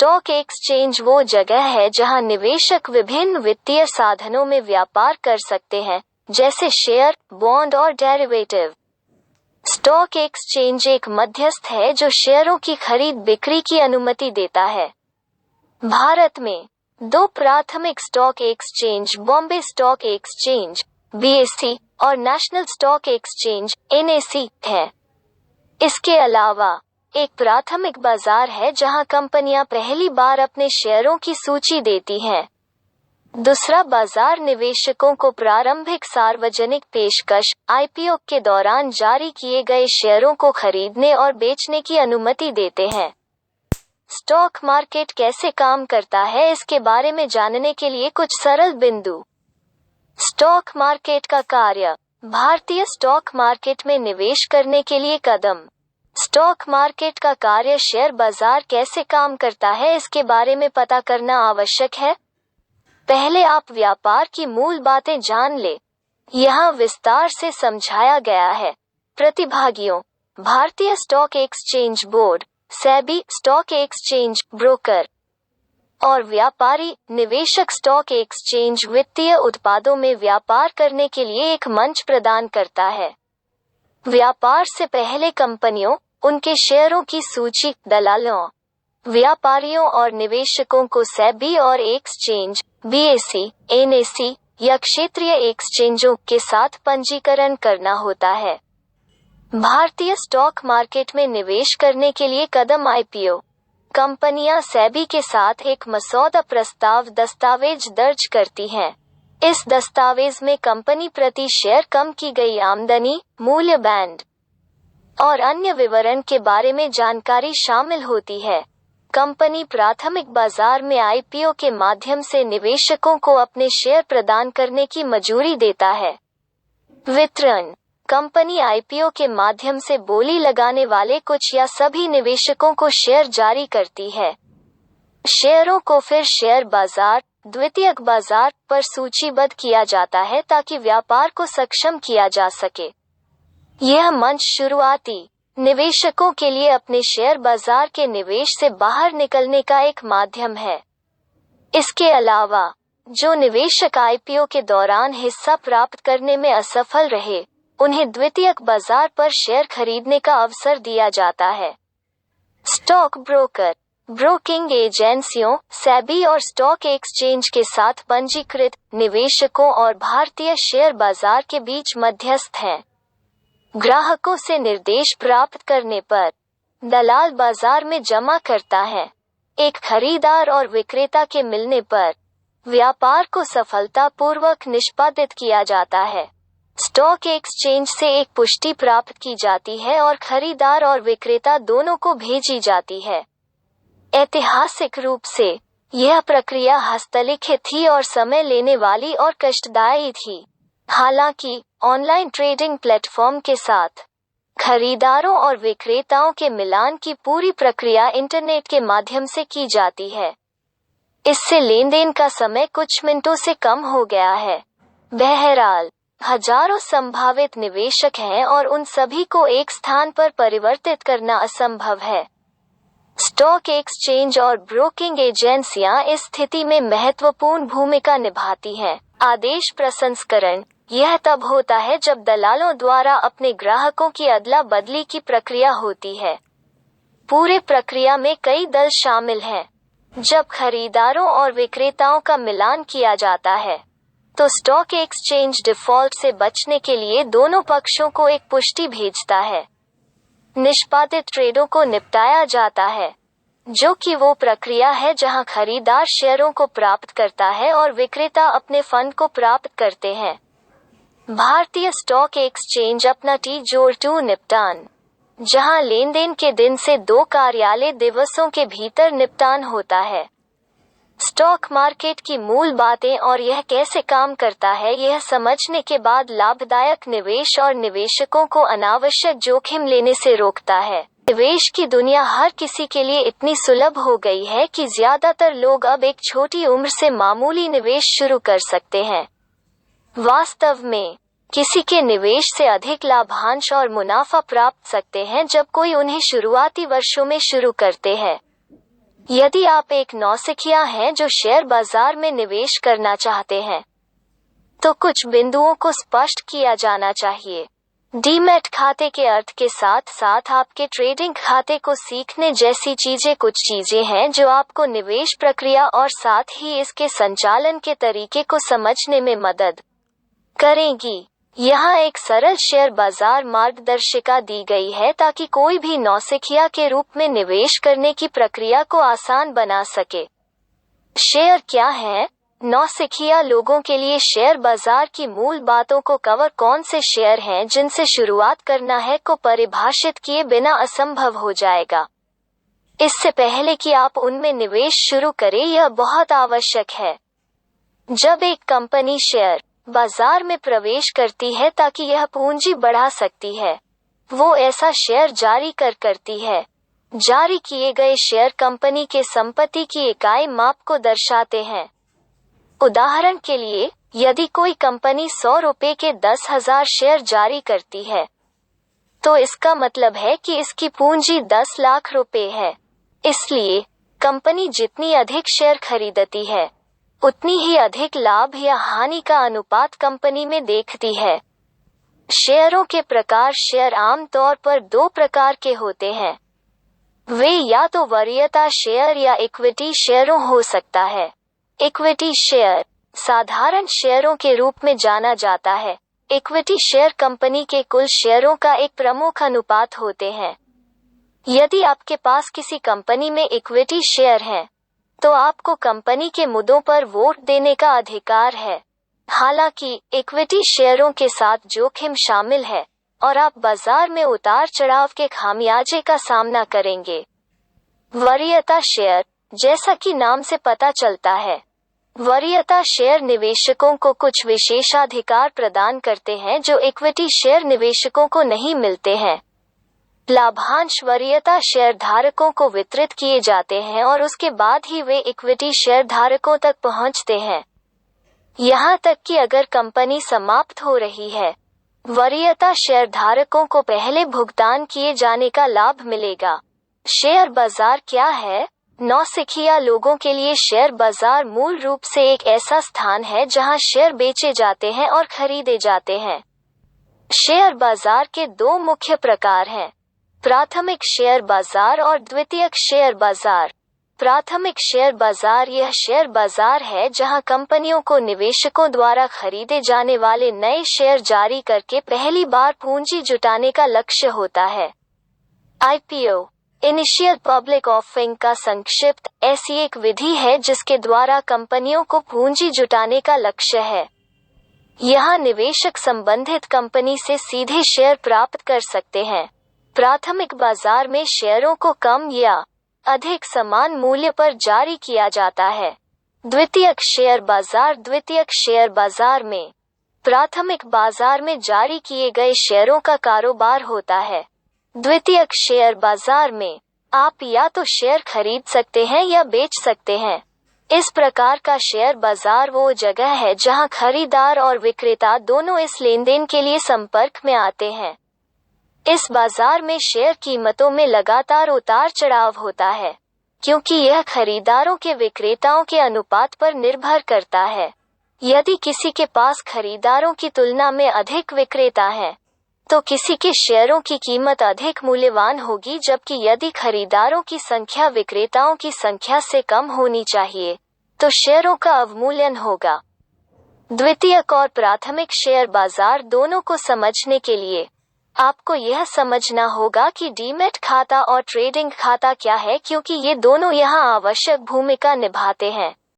Stock exchange वो जगह है जहां निवेशक विभिन्न वित्तीय साधनों में व्यापार कर सकते हैं, जैसे शेयर, बॉन्ड और डेरिवेटिव। स्टॉक एक्सचेंज एक मध्यस्थ है जो शेयरों की खरीद बिक्री की अनुमति देता है। भारत में दो प्राथमिक stock exchange Bombay stock exchange (BSE) और नेशनल स्टॉक एक्सचेंज (NSE) हैं। इसके अलावा एक प्राथमिक बाजार है जहां कंपनियां पहली बार अपने शेयरों की सूची देती हैं। दूसरा बाजार निवेशकों को प्रारंभिक सार्वजनिक पेशकश (IPO) के दौरान जारी किए गए शेयरों को खरीदने और बेचने की अनुमति देते हैं। स्टॉक मार्केट कैसे काम करता है, इसके बारे में जानने के लिए कुछ सरल बिंदु। स्टॉक मार्केट का कार्य। भारतीय स्टॉक मार्केट में निवेश करने के लिए कदम। स्टॉक मार्केट का कार्य शेयर बाजार कैसे काम करता है, इसके बारे में पता करना आवश्यक है। पहले आप व्यापार की मूल बातें जान ले। यहाँ विस्तार से समझाया गया है। प्रतिभागियों, भारतीय stock exchange board (SEBI), stock exchange broker और व्यापारी निवेशक स्टॉक एक्सचेंज वित्तीय उत्पादों में व्यापार करने के लिए एक मंच प्रदान करता है। व्यापार से पहले कंपनियों, उनके शेयरों की सूची, दलालों, व्यापारियों और निवेशकों को SEBI और एक्सचेंज BSE, NSE या क्षेत्रीय एक्सचेंजों के साथ पंजीकरण करना होता है। भारतीय स्टॉक मार्केट में निवेश करने के लिए कदम। IPO। कंपनियां SEBI के साथ एक मसौदा प्रस्ताव दस्तावेज दर्ज करती हैं। इस दस्तावेज में कंपनी प्रति शेयर कम की गई आमदनी, मूल्य बैंड और अन्य विवरण के बारे में जानकारी शामिल होती है। कंपनी प्राथमिक बाजार में IPO के माध्यम से निवेशकों को अपने शेयर प्रदान करने की मंजूरी देता है। वितरण। कंपनी IPO के माध्यम से बोली लगाने वाले कुछ या सभी निवेशकों को शेयर जारी करती है। शेयरों को फिर शेयर बाजार, द्वितीयक बाजार पर सूचीबद्ध किया जाता है ताकि व्यापार को सक्षम किया जा सके। यह मंच शुरुआती निवेशकों के लिए अपने शेयर बाजार के निवेश से बाहर निकलने का एक माध्यम है। इसके अलावा, जो निवेशक IPO के दौरान हिस्सा प्राप्त करने में असफल रहे, उन्हें द्वितीयक बाजार पर शेयर खरीदने का अवसर दिया जाता है। स्टॉक ब्रोकर ब्रोकिंग एजेंसियों, SEBI और स्टॉक एक्सचेंज के साथ पंजीकृत निवेशकों और भारतीय शेयर बाजार के बीच मध्यस्थ हैं। ग्राहकों से निर्देश प्राप्त करने पर दलाल बाजार में जमा करता है। एक खरीदार और विक्रेता के मिलने पर व्यापार को सफलतापूर्वक निष्पादित किया जाता है। स्टॉक एक्सचेंज से एक पुष्टि प्राप्त की जाती है और खरीदार और विक्रेता दोनों को भेजी जाती है। ऐतिहासिक रूप से यह प्रक्रिया हस्तलिखित थी और समय लेने वाली और कष्टदायी थी। हालांकि ऑनलाइन ट्रेडिंग प्लेटफॉर्म के साथ खरीदारों और विक्रेताओं के मिलान की पूरी प्रक्रिया इंटरनेट के माध्यम से की जाती है। इससे लेनदेन का समय कुछ मिनटों से कम हो गया है। बहरहाल, हजारों संभावित निवेशक हैं और उन सभी को एक स्थान पर परिवर्तित करना असंभव है। स्टॉक एक्सचेंज और ब्रोकिंग एजेंसियां इस स्थिति में महत्वपूर्ण भूमिका निभाती हैं। आदेश प्रसंस्करण। यह तब होता है जब दलालों द्वारा अपने ग्राहकों की अदला बदली की प्रक्रिया होती है। पूरे प्रक्रिया में कई दल शामिल हैं। जब खरीदारों और विक्रेताओं का मिलान किया जाता है, तो स्टॉक एक्सचेंज डिफॉल्ट से बचने के लिए दोनों पक्षों को एक पुष्टि भेजता है। निष्पादित ट्रेडों को निपटाया जाता है, जो कि वो प्रक्रिया है जहां खरीदार शेयरों को प्राप्त करता है और विक्रेता अपने फंड को प्राप्त करते हैं। भारतीय स्टॉक एक्सचेंज अपना T+2 निपटान, जहां लेनदेन के दिन से 2 कार्यालय दिवसों के भीतर निपटान होता है। स्टॉक मार्केट की मूल बातें और यह कैसे काम करता है, यह समझने के बाद लाभदायक निवेश और निवेशकों को अनावश्यक जोखिम लेने से रोकता है। निवेश की दुनिया हर किसी के लिए इतनी सुलभ हो गई है कि ज्यादातर लोग अब एक छोटी उम्र से मामूली निवेश शुरू कर सकते हैं। वास्तव में, किसी के निवेश से अधिक लाभांश और मुनाफा प्राप्त सकते हैं जब कोई उन्हें शुरुआती वर्षों में शुरू करते हैं। यदि आप एक नौसिखिया हैं जो शेयर बाजार में निवेश करना चाहते हैं, तो कुछ बिंदुओं को स्पष्ट किया जाना चाहिए। डीमैट खाते के अर्थ के साथ साथ आपके ट्रेडिंग खाते को सीखने जैसी चीजें कुछ चीजें हैं जो आपको निवेश प्रक्रिया और साथ ही इसके संचालन के तरीके को समझने में मदद करेंगी। यहाँ एक सरल शेयर बाजार मार्गदर्शिका दी गई है ताकि कोई भी नौसिखिया के रूप में निवेश करने की प्रक्रिया को आसान बना सके। शेयर क्या है? नौसिखिया लोगों के लिए शेयर बाजार की मूल बातों को कवर कौन से शेयर हैं जिनसे शुरुआत करना है को परिभाषित किए बिना असंभव हो जाएगा। इससे पहले कि आप उनमें निवेश शुरू करें, यह बहुत आवश्यक है। जब एक कंपनी शेयर बाजार में प्रवेश करती है ताकि यह पूंजी बढ़ा सकती है, वो ऐसा शेयर जारी करती है। जारी किए गए शेयर कंपनी के संपत्ति की इकाई माप को दर्शाते हैं। उदाहरण के लिए, यदि कोई कंपनी 100 रुपए के 10,000 शेयर जारी करती है, तो इसका मतलब है कि इसकी पूंजी 10 लाख रुपए है। इसलिए कंपनी जितनी अधिक शेयर खरीदती है, उतनी ही अधिक लाभ या हानि का अनुपात कंपनी में देखती है। शेयरों के प्रकार। शेयर आमतौर पर दो प्रकार के होते हैं। वे या तो वरीयता शेयर या इक्विटी शेयरों हो सकता है। इक्विटी शेयर साधारण शेयरों के रूप में जाना जाता है। इक्विटी शेयर कंपनी के कुल शेयरों का एक प्रमुख अनुपात होते हैं। यदि आपके पास किसी कंपनी में इक्विटी शेयर हैं, तो आपको कंपनी के मुद्दों पर वोट देने का अधिकार है। हालांकि इक्विटी शेयरों के साथ जोखिम शामिल है और आप बाजार में उतार चढ़ाव के खामियाजे का सामना करेंगे। वरीयता शेयर, जैसा कि नाम से पता चलता है, वरीयता शेयर निवेशकों को कुछ विशेषाधिकार प्रदान करते हैं जो इक्विटी शेयर निवेशकों को नहीं मिलते हैं। लाभांश वरीयता शेयर धारकों को वितरित किए जाते हैं और उसके बाद ही वे इक्विटी शेयर धारकों तक पहुंचते हैं। यहाँ तक कि अगर कंपनी समाप्त हो रही है, वरीयता शेयर धारकों को पहले भुगतान किए जाने का लाभ मिलेगा। शेयर बाजार क्या है? नौसिखिया लोगों के लिए शेयर बाजार मूल रूप से एक ऐसा स्थान है जहां शेयर बेचे जाते हैं और खरीदे जाते हैं। शेयर बाजार के दो मुख्य प्रकार हैं, प्राथमिक शेयर बाजार और द्वितीयक शेयर बाजार। प्राथमिक शेयर बाजार यह शेयर बाजार है जहां कंपनियों को निवेशकों द्वारा खरीदे जाने वाले नए शेयर जारी करके पहली बार पूंजी जुटाने का लक्ष्य होता है। आईपीओ इनिशियल पब्लिक ऑफरिंग का संक्षिप्त ऐसी एक विधि है जिसके द्वारा कंपनियों को पूंजी जुटाने का लक्ष्य है। यहाँ निवेशक संबंधित कंपनी से सीधे शेयर प्राप्त कर सकते हैं। प्राथमिक बाजार में शेयरों को कम या अधिक समान मूल्य पर जारी किया जाता है। द्वितीयक शेयर बाजार। द्वितीयक शेयर बाजार में प्राथमिक बाजार में जारी किए गए शेयरों का कारोबार होता है। द्वितीयक शेयर बाजार में आप या तो शेयर खरीद सकते हैं या बेच सकते हैं। इस प्रकार का शेयर बाजार वो जगह है जहां खरीदार और विक्रेता दोनों इस लेनदेन के लिए संपर्क में आते हैं। इस बाजार में शेयर कीमतों में लगातार उतार चढ़ाव होता है, क्योंकि यह खरीदारों के विक्रेताओं के अनुपात पर निर्भर करता है। यदि किसी के पास खरीदारों की तुलना में अधिक विक्रेता हैं, तो किसी के शेयरों की कीमत अधिक मूल्यवान होगी, जबकि यदि खरीदारों की संख्या विक्रेताओं की संख्या से कम होनी चाहिए, तो शेयरों का अवमूल्यन होगा। द्वितीयक और प्राथमिक शेयर बाजार दोनों को समझने के लिए आपको यह समझना होगा कि डीमैट खाता और ट्रेडिंग खाता क्या है, क्योंकि ये दोनों यहाँ आवश्यक भूमिका निभाते हैं।